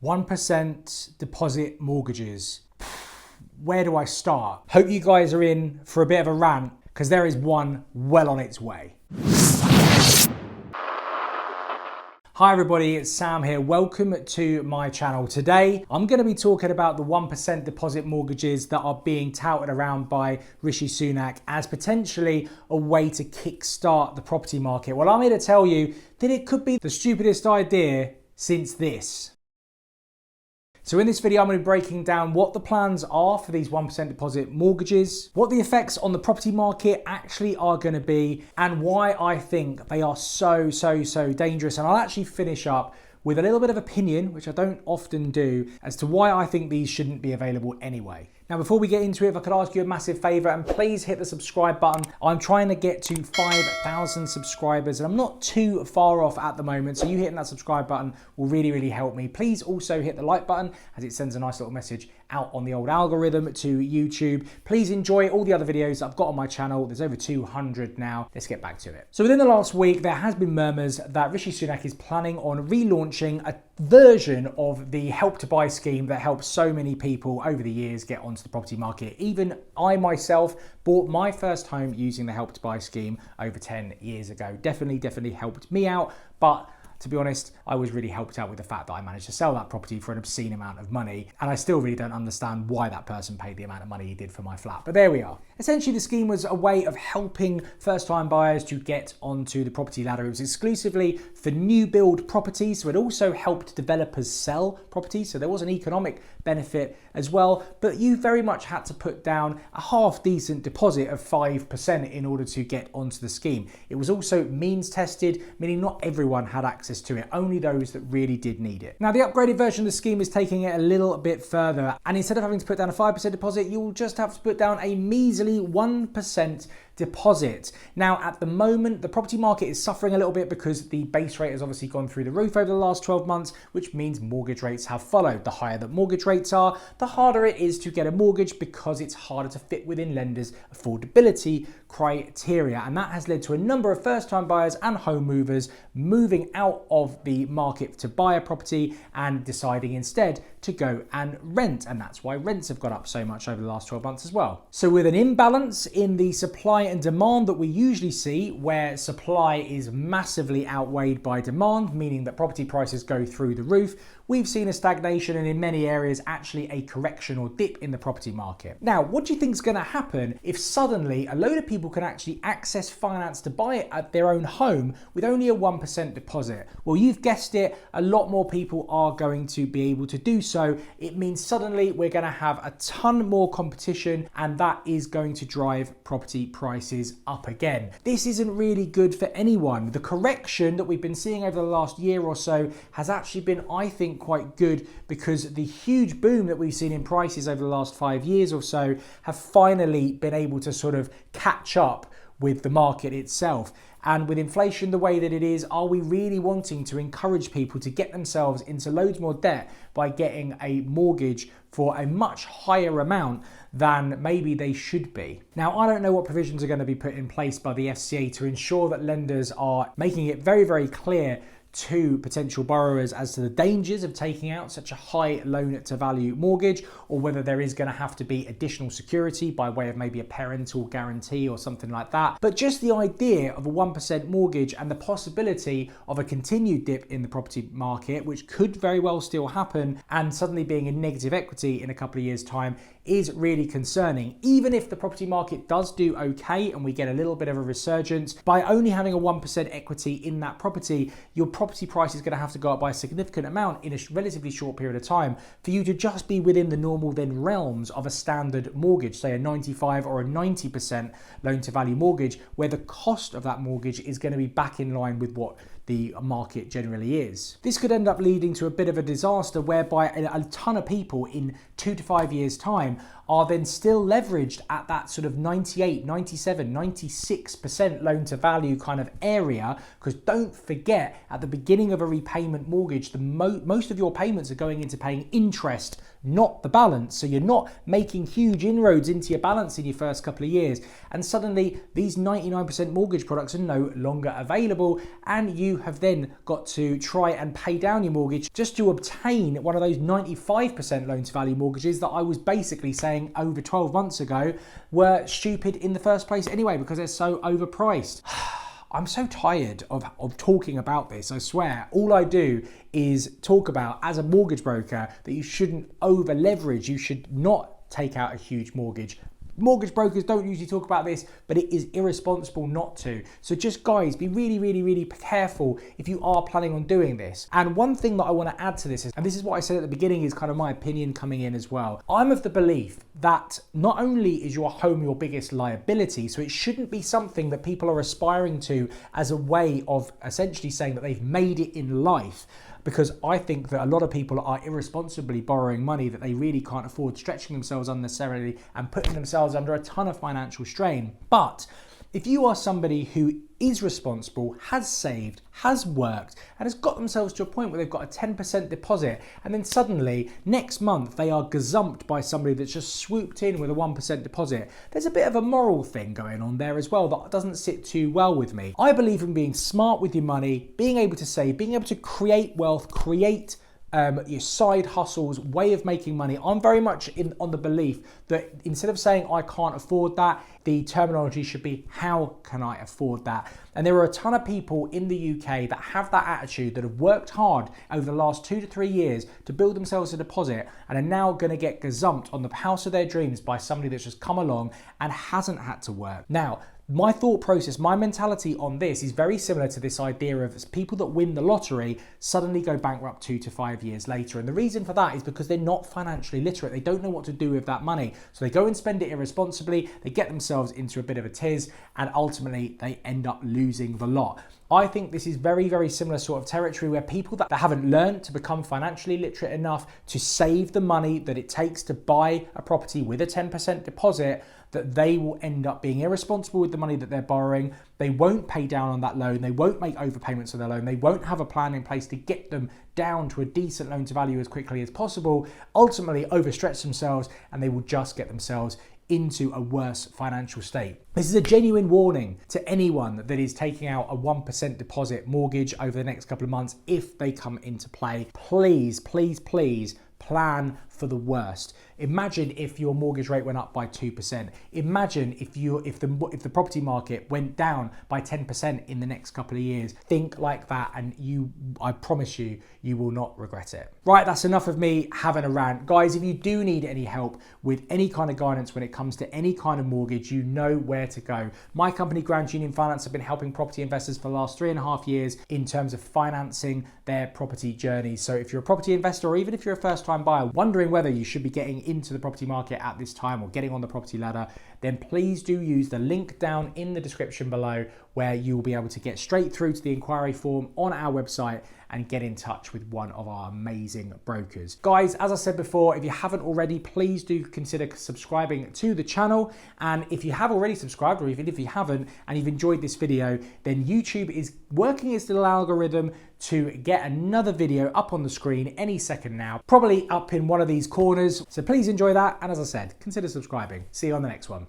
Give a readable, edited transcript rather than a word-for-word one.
1% deposit mortgages. Where do I start? Hope you guys are in for a bit of a rant because there is one well on its way. Hi everybody, it's Sam here. Welcome to my channel. Today, I'm going to be talking about the 1% deposit mortgages that are being touted around by Rishi Sunak as potentially a way to kickstart the property market. Well, I'm here to tell you that it could be the stupidest idea since this. So in this video, I'm going to be breaking down what the plans are for these 1% deposit mortgages, what the effects on the property market actually are going to be, and why I think they are so dangerous. And I'll actually finish up with a little bit of opinion, which I don't often do, as to why I think these shouldn't be available anyway. Now, before we get into it, if I could ask you a massive favor and please hit the subscribe button. I'm trying to get to 5,000 subscribers and I'm not too far off at the moment. So you hitting that subscribe button will really help me. Please also hit the like button as it sends a nice little message out on the old algorithm to YouTube. Please enjoy all the other videos that I've got on my channel. There's over 200 now. Let's get back to it. So within the last week, there has been murmurs that Rishi Sunak is planning on relaunching a version of the Help to Buy scheme that helps so many people over the years get onto the property market. Even I myself bought my first home using the Help to Buy scheme over 10 years ago. Definitely helped me out, but to be honest, I was really helped out with the fact that I managed to sell that property for an obscene amount of money. And I still really don't understand why that person paid the amount of money he did for my flat. But there we are. Essentially, the scheme was a way of helping first-time buyers to get onto the property ladder. It was exclusively for new build properties. So it also helped developers sell properties. So there was an economic benefit as well. But you very much had to put down a half-decent deposit of 5% in order to get onto the scheme. It was also means tested, meaning not everyone had access to it, only those that really did need it. Now, the upgraded version of the scheme is taking it a little bit further, and instead of having to put down a 5% deposit, you'll just have to put down a measly 1% deposit. Now, at the moment, the property market is suffering a little bit because the base rate has obviously gone through the roof over the last 12 months, which means mortgage rates have followed. The higher that mortgage rates are, the harder it is to get a mortgage because it's harder to fit within lenders' affordability criteria. And that has led to a number of first-time buyers and home movers moving out of the market to buy a property and deciding instead to go and rent. And that's why rents have gone up so much over the last 12 months as well. So with an imbalance in the supply and demand that we usually see, where supply is massively outweighed by demand, meaning that property prices go through the roof, we've seen a stagnation and in many areas actually a correction or dip in the property market. Now, what do you think is going to happen if suddenly a load of people can actually access finance to buy at their own home with only a 1% deposit? Well, you've guessed it, a lot more people are going to be able to do so. It means suddenly we're going to have a ton more competition, and that is going to drive property prices up again. This isn't really good for anyone. The correction that we've been seeing over the last year or so has actually been, I think, quite good because the huge boom that we've seen in prices over the last 5 years or so have finally been able to sort of catch up with the market itself. And with inflation the way that it is, are we really wanting to encourage people to get themselves into loads more debt by getting a mortgage for a much higher amount than maybe they should be? Now, I don't know what provisions are going to be put in place by the FCA to ensure that lenders are making it very clear to potential borrowers as to the dangers of taking out such a high loan to value mortgage, or whether there is going to have to be additional security by way of maybe a parental guarantee or something like that. But just the idea of a 1% mortgage and the possibility of a continued dip in the property market, which could very well still happen, and suddenly being in negative equity in a couple of years' time is really concerning. Even if the property market does do okay and we get a little bit of a resurgence, by only having a 1% equity in that property, your property price is going to have to go up by a significant amount in a relatively short period of time for you to just be within the normal then realms of a standard mortgage, say a 95 or a 90% loan to value mortgage, where the cost of that mortgage is going to be back in line with what the market generally is. This could end up leading to a bit of a disaster whereby a ton of people in 2 to 5 years' time are then still leveraged at that sort of 98, 97, 96% loan to value kind of area. Because don't forget, at the beginning of a repayment mortgage, most of your payments are going into paying interest, not the balance. So you're not making huge inroads into your balance in your first couple of years. And suddenly these 99% mortgage products are no longer available, and you have then got to try and pay down your mortgage just to obtain one of those 95% loan to value mortgages that I was basically saying over 12 months ago were stupid in the first place anyway, because they're so overpriced. I'm so tired of talking about this, I swear. All I do is talk about, as a mortgage broker, that you shouldn't over leverage. You should not take out a huge mortgage. Mortgage brokers don't usually talk about this, but it is irresponsible not to. So just guys, be really, really, really careful if you are planning on doing this. And one thing that I want to add to this is, and this is what I said at the beginning, is kind of my opinion coming in as well. I'm of the belief that not only is your home your biggest liability, so it shouldn't be something that people are aspiring to as a way of essentially saying that they've made it in life, because I think that a lot of people are irresponsibly borrowing money that they really can't afford, stretching themselves unnecessarily and putting themselves under a ton of financial strain. But if you are somebody who is responsible, has saved, has worked, and has got themselves to a point where they've got a 10% deposit, and then suddenly next month they are gazumped by somebody that's just swooped in with a 1% deposit, there's a bit of a moral thing going on there as well that doesn't sit too well with me. I believe in being smart with your money, being able to save, being able to create wealth, create your side hustles, way of making money. I'm very much on the belief that instead of saying I can't afford that, the terminology should be how can I afford that? And there are a ton of people in the UK that have that attitude, that have worked hard over the last 2 to 3 years to build themselves a deposit and are now going to get gazumped on the house of their dreams by somebody that's just come along and hasn't had to work. Now, my thought process, my mentality on this is very similar to this idea of people that win the lottery suddenly go bankrupt 2 to 5 years later. And the reason for that is because they're not financially literate. They don't know what to do with that money. So they go and spend it irresponsibly, they get themselves into a bit of a tiz, and ultimately they end up losing the lot. I think this is very, very similar sort of territory where people that haven't learned to become financially literate enough to save the money that it takes to buy a property with a 10% deposit, that they will end up being irresponsible with the money that they're borrowing. They won't pay down on that loan. They won't make overpayments on their loan. They won't have a plan in place to get them down to a decent loan to value as quickly as possible, ultimately overstretch themselves, and they will just get themselves into a worse financial state. This is a genuine warning to anyone that is taking out a 1% deposit mortgage over the next couple of months. If they come into play, please, please, please plan for the worst. Imagine if your mortgage rate went up by 2%. Imagine if the property market went down by 10% in the next couple of years. Think like that, and I promise you will not regret it. Right, that's enough of me having a rant. Guys, if you do need any help with any kind of guidance when it comes to any kind of mortgage, you know where to go. My company, Grand Union Finance, have been helping property investors for the last 3.5 years in terms of financing their property journeys. So if you're a property investor, or even if you're a first-time buyer, wondering whether you should be getting into the property market at this time or getting on the property ladder, then please do use the link down in the description below, where you will be able to get straight through to the inquiry form on our website and get in touch with one of our amazing brokers. Guys, as I said before, if you haven't already, please do consider subscribing to the channel. And if you have already subscribed, or even if you haven't and you've enjoyed this video, then YouTube is working its little algorithm to get another video up on the screen any second now, probably up in one of these corners. So please enjoy that. And as I said, consider subscribing. See you on the next one.